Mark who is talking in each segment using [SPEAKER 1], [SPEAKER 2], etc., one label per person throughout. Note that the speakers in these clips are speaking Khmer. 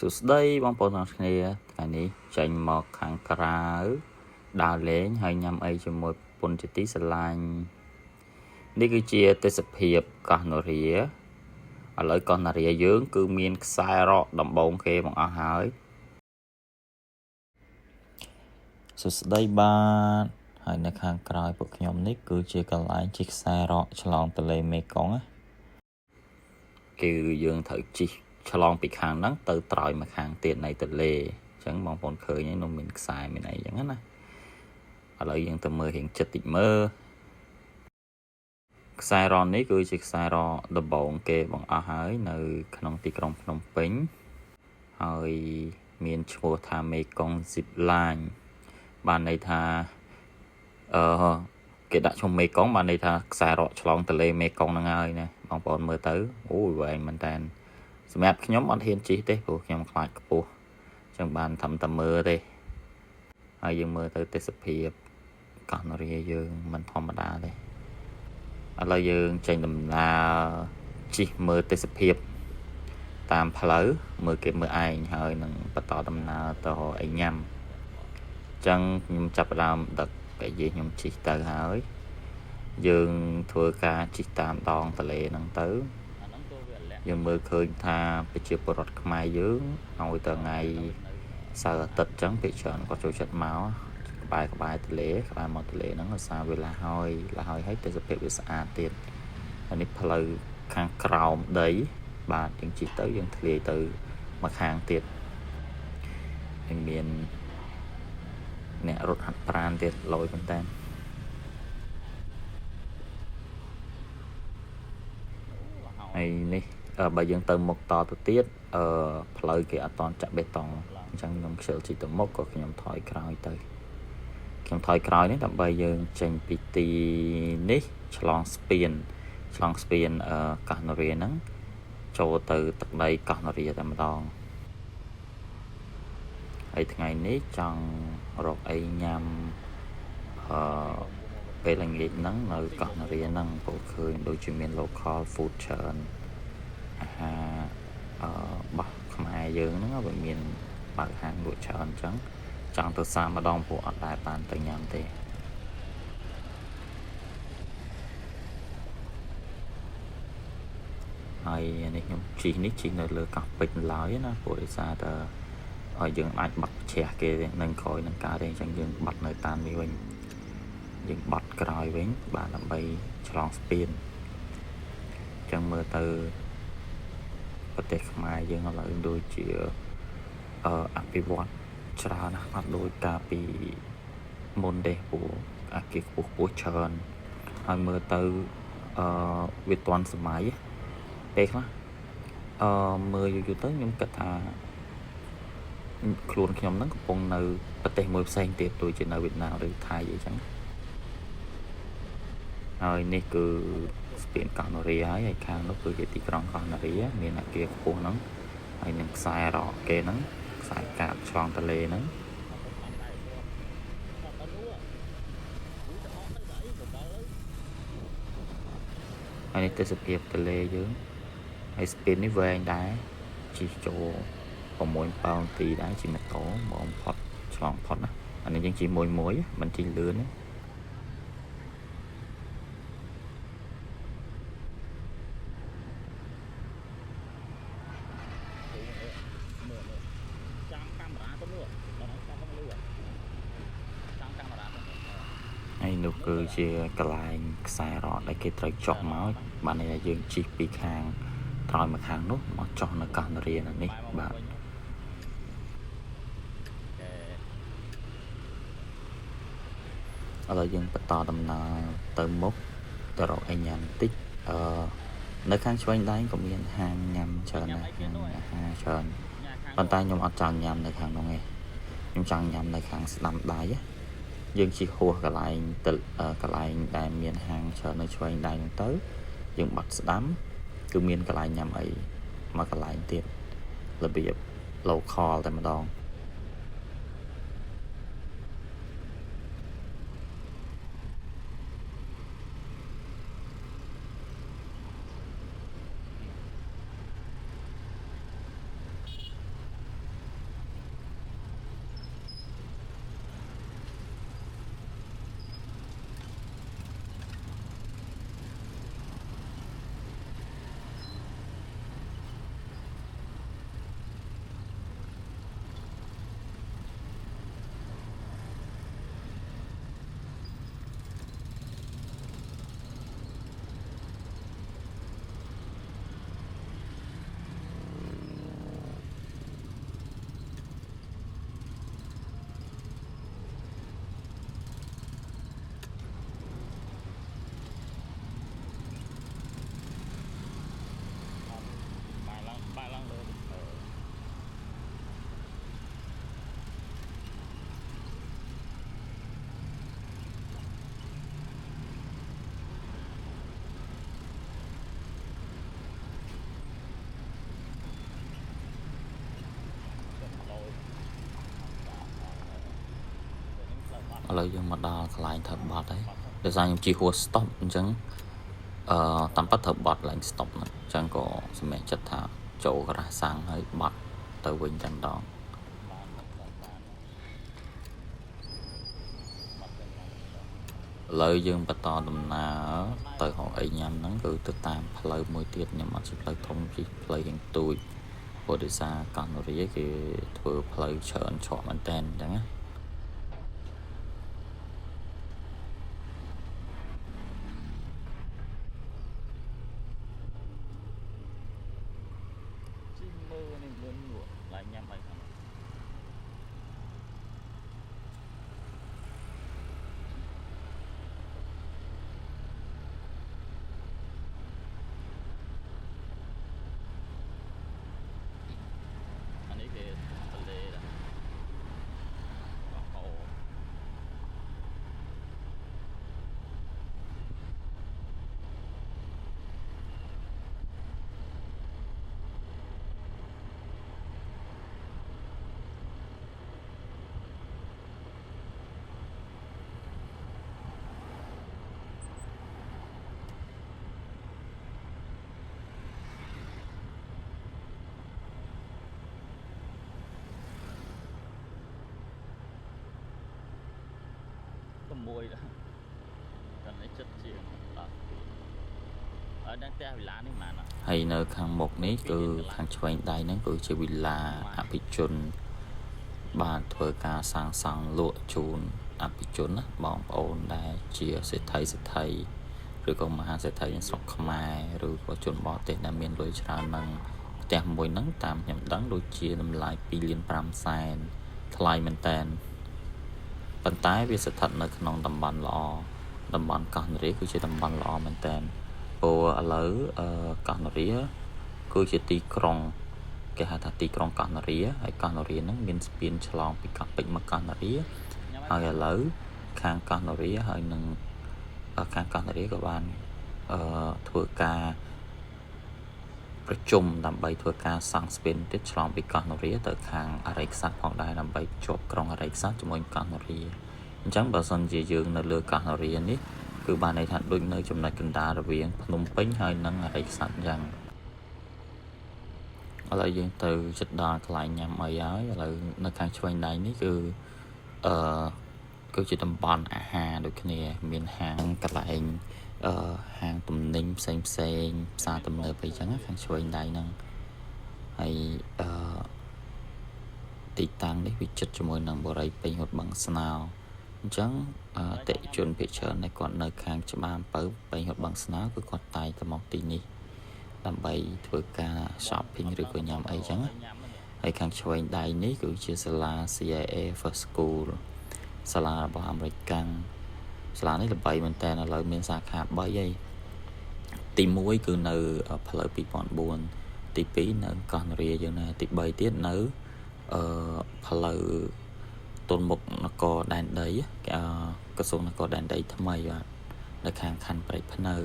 [SPEAKER 1] សួស្តីបងប្អូនទាំងអស់គ្នាថ្ងៃនេះចេញមកខាងក្រៅដើរលេងហើយញ៉ាំអីជាមួយប្រពន្ធជាទីស្រឡាញ់នេះគឺជាទេសភាពកោះនរាឥឡូវកោះនរាយើងគឺមានខ្សែរ៉កដំបងគេបង្អស់ហើយសួស្តីបាទហើយនៅខាងក្រៅពួកខ្ញុំនេះគឺជាកន្លែងជិះខ្សែរ៉កឆ្លងទន្លេមេគង្គគឺយើងត្រូវជិះឆ្លងពីខាងហ្នឹងទៅត្រោយមកខាងទៀតនៃទន្លេអញ្ចឹងបងប្អូនឃើញហ្នឹងនោះមានខ្សែមានអីអញ្ចឹងណាឥឡូវយើងទៅមើលរៀងចិត្តតិចមើលខ្សែរ៉កនេះគឺជាខ្សែរ៉កដំបងគេបង្អស់ហើយនៅក្នុងទីក្រុងភ្នំពេញហើយមានឈ្មោះថាមេគង្គ Zip Line បានន័យថាគេដាក់ឈ្មោះមេគង្គបានន័យថាខ្សែរ៉កឆ្លងទន្លេមេគង្គហ្នឹងហើយណាបងប្អូនមើលទៅអូយវែងមែនតើសម្រាប់ខ្ញុំអត់ហ៊ានជិះទេព្រោះខ្ញុំខ្លាចខ្ពស់អញ្ចឹងបានធ្វើតែមើលទេហើយយើងមើលទៅទេសភាពកោះនរាយើងមិនធម្មតាទេឥឡូវយើងចេញដំណើរជិះមើលទេសភាពតាមផ្លូវមើលគេមើលឯងហើយនឹងបន្តដំណើរទៅអីញ៉ាំអញ្ចឹងខ្ញុំចាប់ផ្ដើមដឹកពេលខ្ញុំជិះទៅហើយយើងធ្វើការជិះតាមដងទន្លេហ្នឹងទៅយើងមើលឃើញថាប្រជាពលរដ្ឋខ្មែរយើងឲ្យទៅថ្ងៃសៅរ៍អាទិត្យអញ្ចឹងពេលច្រើនគាត់ចូលចិត្តមកក្បែរទន្លេក្បែរមាត់ទន្លេហ្នឹងដោយសារវាលះហើយទេសភាពវាស្អាតទៀតហើយនេះផ្លូវខាងក្រោមដីបាទយើងជិះទៅយើងធ្លាយទៅមកខាងទៀតហើយមានអ្នករត់ហាត់ប្រាណទៀតលយមែនតើហើយនេះបើយើងទៅមុខតទៅទៀតផ្លូវគេអត់តន់ចាក់បេតុងអញ្ចឹងខ្ញុំខ្ជិលជិះទៅមុខក៏ខ្ញុំថយក្រោយទៅខ្ញុំថយក្រោយនេះដើម្បីយើងចេញពីទីនេះឆ្លងស្ពានកោះនរាហ្នឹងចូលទៅទឹកដីកោះនរាតែម្ដងហើយថ្ងៃនេះចង់រកអីញ៉ាំពេលល្ងាចហ្នឹងនៅកោះនរាហ្នឹងព្រោះឃើញដូចជាមាន local food ច្រើនអាហារបោះខ្មែរយើងហ្នឹងវាមានបើកហាងលក់ច្រើនអញ្ចឹងចង់ទៅសាម្ដងព្រោះអត់ដែលបានទៅញ៉ាំទេហើយនេះខ្ញុំជិះនៅលើកោះពេជ្រនៅឡើយណាព្រោះដោយសារតែហើយយើងអាចបាត់ប្រឆេះគេនឹងក្រោយនឹងការទេអញ្ចឹងយើងបាត់នៅតាមនេះវិញយើងបាត់ក្រោយវិញបាទដើម្បីឆ្លងស្ពានអញ្ចឹងមើលទៅប្រទេសខ្មែរយើងឥឡូវដូចជាអភិវឌ្ឍច្រើនណាស់អត់ដូចកាលពីមុនទេព្រោះអាគារខ្ពស់ច្រើនហើយមើលទៅវាទាន់សម័យពេលខ្លះមើលយូរទៅខ្ញុំគិតថាខ្លួនខ្ញុំហ្នឹងកំពុងនៅប្រទេសមួយផ្សេងទៀតដូចជានៅវៀតណាមឬថៃអីចឹងហើយនេះគឺស្ពានកោះនរាហើយខាងនោះគឺជាទីក្រុងកោះនរាមានអគារខ្ពស់ហ្នឹងហើយនឹងខ្សែរ៉កគេហ្នឹងខ្សែកាបឆ្លងទន្លេហ្នឹងហើយនេះទេសភាពទន្លេយើងហើយស្ពាននេះវែងដែរជិះចូល6-7នាទីដែរជិះម៉ូតូមកផុតឆ្លងផុតណាអានេះយើងជិះមួយមិនជិះលឿនទេហើយនោះគឺជាកន្លែងខ្សែរ៉កដែលគេត្រូវចុះមកបានន័យថាយើងជិះពីខាងត្រោយមកខាងនោះមកចុះនៅកោះនរានេះបាទឥឡូវយើងបន្តដំណើរទៅមុខទៅរកអីញ៉ាំបន្តិចនៅខាងឆ្វេងដៃក៏មានហាងញ៉ាំច្រើនដែរហាងអាហារច្រើនប៉ុន្តែខ្ញុំអត់ចង់ញ៉ាំនៅខាងនោះទេខ្ញុំចង់ញ៉ាំនៅខាងស្ដាំដៃយើងជិះហួសកន្លែងដែលមានហាងច្រើននៅឆ្វេងដៃហ្នឹងទៅយើងបាត់ស្ដាំគឺមានកន្លែងញ៉ាំអីមកកន្លែងទៀតរបៀប local តែម្ដង ឥឡូវយើងមកដល់កន្លែងធ្វើបត់ហើយដោយសារខ្ញុំជិះហួស stop អញ្ចឹងតាមពិតធ្វើបត់ឡើង stop ហ្នឹងអញ្ចឹងក៏សម្រាប់ចិត្តថាចូលក្រាស់សាំងហើយបត់ទៅវិញតែម្ដងឥឡូវយើងបន្តដំណើរទៅហោអីញ៉ាំហ្នឹងគឺទៅតាមផ្លូវមួយទៀតខ្ញុំអត់ជិះផ្លូវធំជិះផ្លូវយ៉ាងទូចព្រោះដោយសារកោះនរាគេធ្វើផ្លូវច្រើនច្រកមែនតើអញ្ចឹងណាមើលនេះលឿនលក់ឡើងញ៉ាំអីហ្នឹងអានេះគេទន្លេដែរកោះអូ6ដែរតែនេះចិត្តជាងដល់ហើយនៅផ្ទះវិឡានេះប៉ុន្មានហើយនៅខាងមុខនេះគឺខាងឆ្វេងដៃហ្នឹងគឺជាវិឡាអភិជនបានធ្វើការសាងសង់លក់ជូនអភិជនណាបងប្អូនដែលជាសេដ្ឋីឬក៏មហាសេដ្ឋីនៅស្រុកខ្មែរឬក៏ជនបរទេសដែលមានលុយច្រើនហ្នឹងផ្ទះមួយហ្នឹងតាមខ្ញុំដឹងដូចជាតម្លៃ2.5 លានថ្លៃមែនតើប៉ុន្តែវាស្ថិតនៅក្នុងតំបន់ល្អតំបន់កោះនរាគឺជាតំបន់ល្អមែនតើព្រោះឥឡូវកោះនរាគឺជាទីក្រុងគេហៅថាទីក្រុងកោះនរាហើយកោះនរាហ្នឹងមានស្ពានឆ្លងពីកោះពេជ្រមកកោះនរាហើយឥឡូវខាងកោះនរាហើយនឹងខាងកោះនរាក៏បានធ្វើការប្រជុំដើម្បីធ្វើការសង់ស្ពានទៀតឆ្លងពីកោះនរាទៅខាងអរិយខ្សាត់ផងដែរដើម្បីភ្ជាប់ក្រុងអរិយខ្សាត់ជាមួយកោះនរាអញ្ចឹងបើសិនជាយើងនៅលើកោះនរានេះគឺបានន័យថាដូចនៅចំណុចកណ្ដាលរវាងភ្នំពេញហើយនិងអរិយខ្សាត់អញ្ចឹងឥឡូវយើងទៅជិតដល់កន្លែងញ៉ាំអីហើយឥឡូវនៅខាងឆ្វេងដៃនេះគឺគឺជាតំបន់អាហារដូចគ្នាមានហាងកន្លែងហាងទំនិញផ្សេងផ្សារទំនើបអីចឹងខាងឆ្វេងដៃហ្នឹងហើយទីតាំងនេះវាជិតជាមួយនឹងបរិយាពេញហត់បឹងស្នោអញ្ចឹងតេជនភាគច្រើនដែលគាត់នៅខាងច្បារអំពៅពេញហត់បឹងស្នោគឺគាត់តែងទៅមកទីនេះដើម្បីធ្វើការ shopping ឬក៏ញ៉ាំអីចឹងហើយខាងឆ្វេងដៃនេះគឺជាសាលា CIA First School សាលារបស់អាមេរិកកាំងសាលានេះល្បីមែនតើឥឡូវមានសាខា3ហើយទី1គឺនៅផ្លូវ2004ទី2នៅកោះនរាយើងណាទី3ទៀតនៅផ្លូវទល់មុខនគរដែនដីក្រសួងនគរដែនដីថ្មីបាទនៅខាងខណ្ឌព្រៃភ្នៅឥ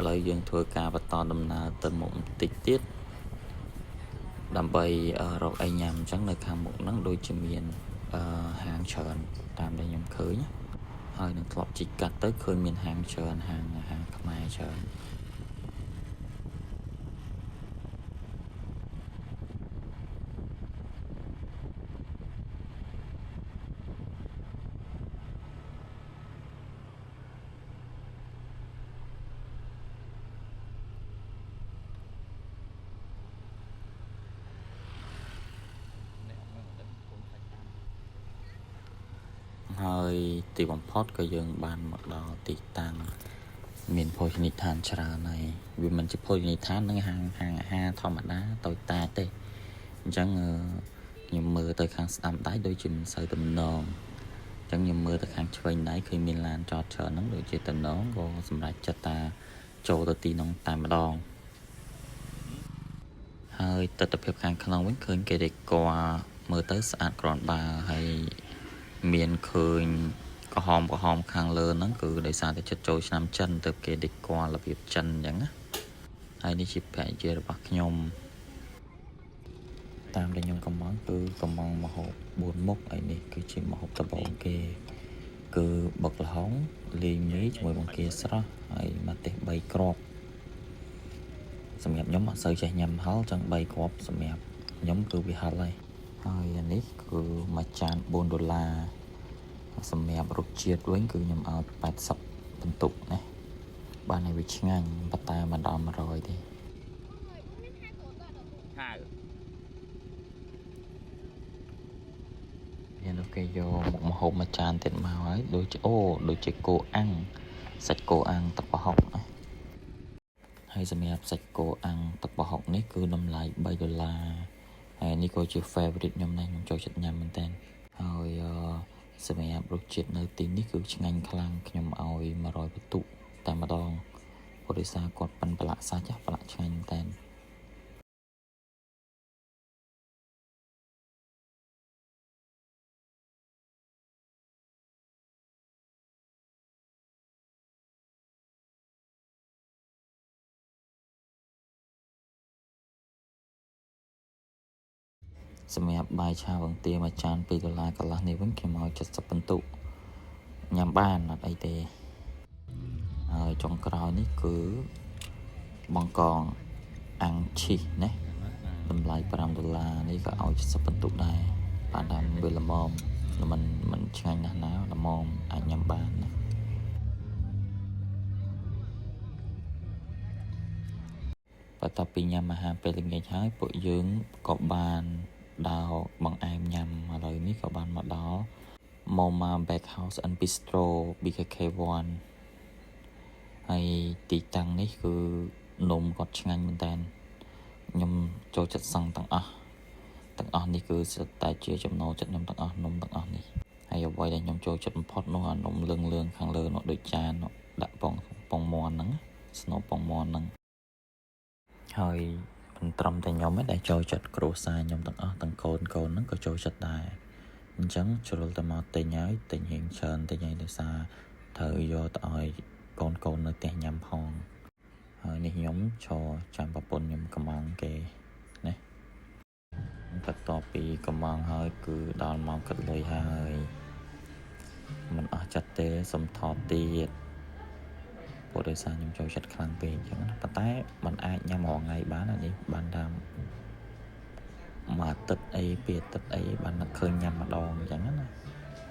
[SPEAKER 1] ឡូវយើងធ្វើការបន្តដំណើរទៅមុខបន្តិចទៀតដើម្បីរកអីញ៉ាំអញ្ចឹងនៅខាងមុខហ្នឹងដូចជាមានហាងច្រើនតាមដែលខ្ញុំឃើញហើយនឹងធ្លាប់ជីកកាត់ទៅឃើញមានហាងច្រើនហាងខ្មែរច្រើនហើយទីបំផុតក៏យើងបានមកដល់ទីតាំងមានភោជនីយដ្ឋានច្រើនហើយវាមិនជាភោជនីយដ្ឋាននឹងហាងអាហារធម្មតាតូចតាចទេអញ្ចឹងខ្ញុំមើលទៅខាងស្ដាំដៃដូចជាមិនសូវទំនងអញ្ចឹងខ្ញុំមើលទៅខាងឆ្វេងដៃឃើញមានឡានចតច្រើនហ្នឹងដូចជាទំនងក៏សម្រាប់ចិត្តតាចូលទៅទីនោះតែម្ដងហើយទស្សនវិជ្ជាខាងក្នុងវិញឃើញគេដេកមើលទៅស្អាតគ្រាន់បើហើយមានឃើញក្រហមខាងលើហ្នឹងគឺដោយសារតែចិត្តចូលឆ្នាំចិនទៅគេដេករបៀបចិនអញ្ចឹងណាហើយនេះជាភ័ក្ររបស់ខ្ញុំ តាមដែលខ្ញុំកំងគឺកំងមហូប4មុខហើយនេះគឺជាមហូបដំបូងគេគឺបុកល្ហុងលីងមីជាមួយបង្គាស្រស់ហើយម្ទេស3គ្រាប់សម្រាប់ខ្ញុំអត់សូវចេះញ៉ាំហឹលចឹង3គ្រាប់សម្រាប់ខ្ញុំគឺវាហឹលហើយអានេះគឺមួយចាន$4សម្រាប់រសជាតិវិញគឺខ្ញុំឲ្យ80បន្ទុកណាបានឲ្យវាឆ្ងាញ់ប៉ុន្តែមិនដល់100ទេហើយនេះគេយកមកមហូបមួយចានទៀតមកហើយដូចជាគោអាំងសាច់គោអាំងទឹកប្រហុកណាហើយសម្រាប់សាច់គោអាំងទឹកប្រហុកនេះគឺតម្លៃ$3ហើយនេះក៏ជា favorite ខ្ញុំដែរខ្ញុំចូលចិត្តញ៉ាំមែនតើហើយសម្រាប់រសជាតិនៅទីនេះគឺឆ្ងាញ់ខ្លាំងខ្ញុំឲ្យ100បន្ទុកតែម្ដងព្រោះដោយសារគាត់ប៉ិនប្រឡាក់សាច់ប្រឡាក់ឆ្ងាញ់មែនតើសម្រាប់បាយឆាបង្គាមួយចាន$2កន្លះនេះវិញខ្ញុំឲ្យ70បន្ទុកញ៉ាំបានអត់អីទេហើយចុងក្រោយនេះគឺបង្កងអាំងឈីសណាតម្លៃ$5នេះក៏ឲ្យ70បន្ទុកដែរបានតាមវាល្មមមិនឆ្ងាញ់ណាស់ណាល្មមអាចញ៉ាំបានណាបន្ទាប់ពីញ៉ាំអាហារពេលល្ងាចហើយពួកយើងក៏បានដើរបង្អែមញ៉ាំឥឡូវនេះក៏បានមកដល់ Moma Bakehouse and Bistro BKK1 ហើយទីតាំងនេះគឺនំគាត់ឆ្ងាញ់មែនតើខ្ញុំចូលចិត្តសឹងទាំងអស់នេះគឺស្ទើរតែជាចំណូលចិត្តខ្ញុំទាំងអស់នំទាំងអស់នេះហើយអ្វីដែលខ្ញុំចូលចិត្តបំផុតនោះអានំលឿងខាងលើនោះដូចចាននោះដាក់ពងមាន់ហ្នឹងស្នូលពងមាន់ហ្នឹងហើយមិនត្រឹមតែខ្ញុំទេដែលចូលចិត្តគ្រួសារខ្ញុំទាំងអស់ទាំងកូនហ្នឹងក៏ចូលចិត្តដែរអញ្ចឹងជ្រុលទៅមកទិញហើយទិញរៀងច្រើនទិញឲ្យដោយសារត្រូវយកទៅឲ្យកូននៅផ្ទះញ៉ាំផងហើយនេះខ្ញុំឈរចាំប្រពន្ធខ្ញុំកំងគេណាបន្ទាប់ពីកំងហើយគឺដល់ម៉ោងគិតលុយហើយមិនអស់ចិត្តទេសុំថតទៀតព្រោះដោយសារខ្ញុំចូលចិត្តខ្លាំងពេកអញ្ចឹងណាប៉ុន្តែมันអាចញ៉ាំរាល់ថ្ងៃបាននេះបានតាមមួយអាទិត្យអីពីរអាទិត្យអីបាននឹកឃើញញ៉ាំម្ដងអញ្ចឹងណា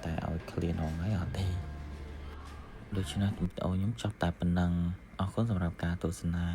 [SPEAKER 1] តែឲ្យឃ្លានរាល់ថ្ងៃអត់ទេដូច្នេះវីដេអូខ្ញុំចប់តែប៉ុណ្ណឹងអរគុណសម្រាប់ការទស្សនា